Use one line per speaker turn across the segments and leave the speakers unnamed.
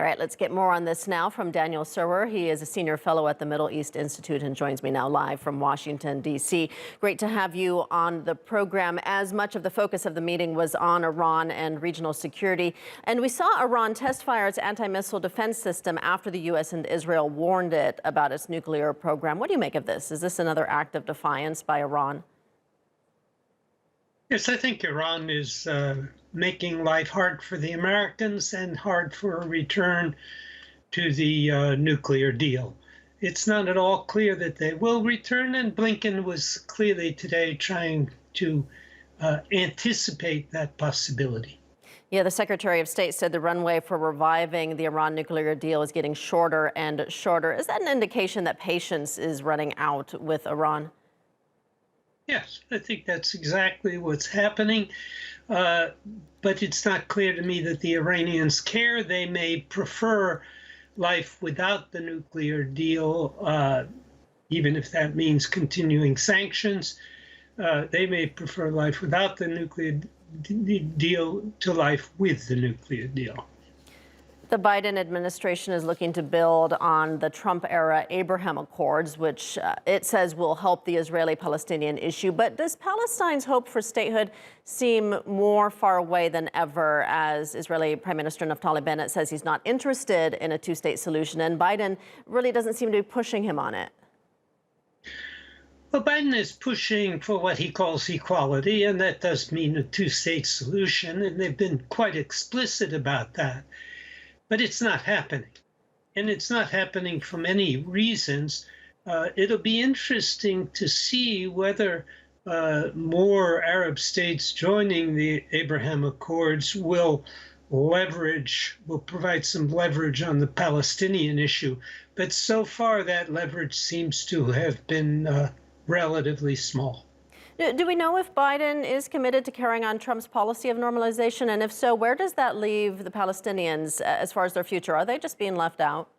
All right, let's get more on this now from Daniel Serwer. He is a senior fellow at the Middle East Institute and joins me now live from Washington, D.C. Great to have you on the program. As much of the focus of the meeting was on Iran and regional security, and we saw Iran test fire its anti-missile defense system after the U.S. and Israel warned it about its nuclear program. What do you make of this? Is this another act of defiance by Iran?
Yes, I think Iran is making life hard for the Americans and hard for a return to the nuclear deal. It's not at all clear that they will return, and Blinken was clearly today trying to anticipate that possibility.
Yeah, the Secretary of State said the runway for reviving the Iran nuclear deal is getting shorter and shorter. Is that an indication that patience is running out with Iran?
Yes, I think that's exactly what's happening. But it's not clear to me that the Iranians care. They may prefer life without the nuclear deal, even if that means continuing sanctions. They may prefer life without the nuclear deal to life with the nuclear deal.
The Biden administration is looking to build on the Trump-era Abraham Accords, which it says will help the Israeli-Palestinian issue. But does Palestine's hope for statehood seem more far away than ever, as Israeli Prime Minister Naftali Bennett says he's not interested in a two-state solution, and Biden really doesn't seem to be pushing him on it?
Well, Biden is pushing for what he calls equality, and that does mean a two-state solution, and they've been quite explicit about that. But it's not happening, and it's not happening for many reasons. It'll be interesting to see whether more Arab states joining the Abraham Accords will provide some leverage on the Palestinian issue. But so far, that leverage seems to have been relatively small.
Do we know if Biden is committed to carrying on Trump's policy of normalization? And if so, where does that leave the Palestinians as far as their future? Are they just being left out?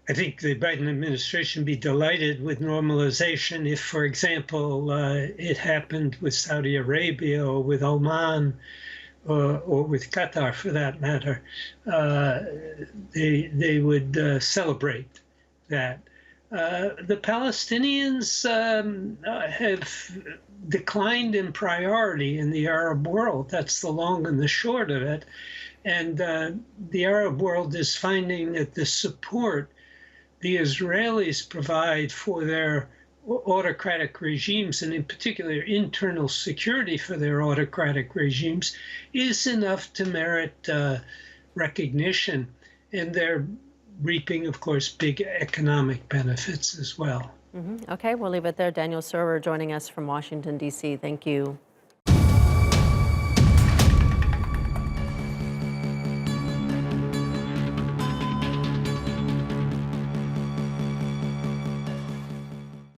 I think the Biden administration would be delighted with normalization if, for example, it happened with Saudi Arabia or with Oman or with Qatar, for that matter. They would celebrate that. The Palestinians have declined in priority in the Arab world. That's the long and the short of it. And the Arab world is finding that the support the Israelis provide for their autocratic regimes, and in particular internal security for their autocratic regimes, is enough to merit recognition. And they're reaping, of course, big economic benefits as well.
Okay, we'll leave it there. Daniel Serwer joining us from Washington, D.C. Thank you.